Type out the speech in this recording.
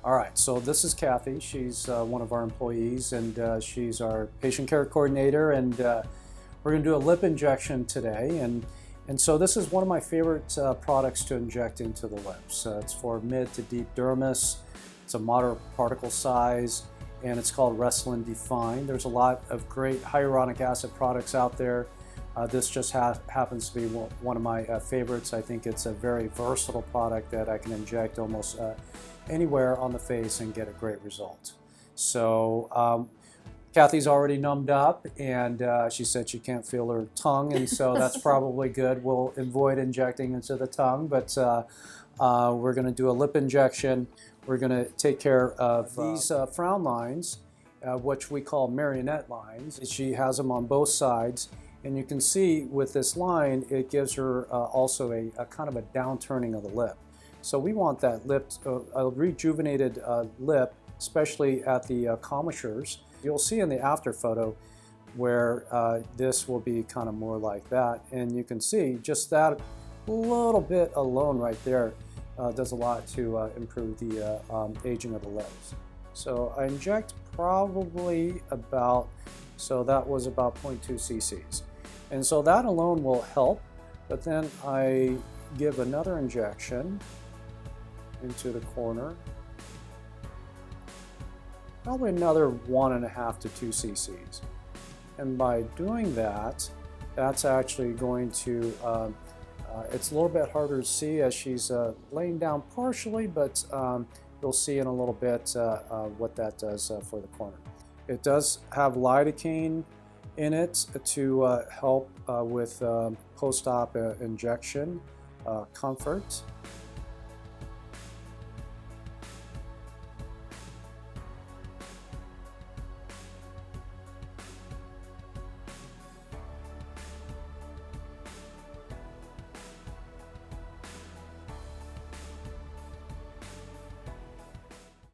All right, so this is Kathy. She's one of our employees, and she's our patient care coordinator, and we're going to do a lip injection today. And so this is one of my favorite products to inject into the lips. It's for mid to deep dermis. It's a moderate particle size, and it's called Restylane Defyne. There's a lot of great hyaluronic acid products out there. This just happens to be one of my favorites. I think it's a very versatile product that I can inject almost anywhere on the face and get a great result. So Kathy's already numbed up, and she said she can't feel her tongue, and so that's probably good. We'll avoid injecting into the tongue, but we're going to do a lip injection. We're going to take care of these frown lines, which we call marionette lines. She has them on both sides, and you can see with this line, it gives her also a kind of a downturning of the lip. So we want that lip, a rejuvenated lip, especially at the commissures. You'll see in the after photo where this will be kind of more like that. And you can see just that little bit alone right there does a lot to improve the aging of the lips. So I inject probably about, so that was about 0.2 cc's. And so that alone will help, but then I give another injection into the corner, probably another 1.5 to 2 cc's. And by doing that, that's actually going to, it's a little bit harder to see as she's laying down partially, but you'll see in a little bit what that does for the corner. It does have lidocaine in it to help with post-op injection comfort.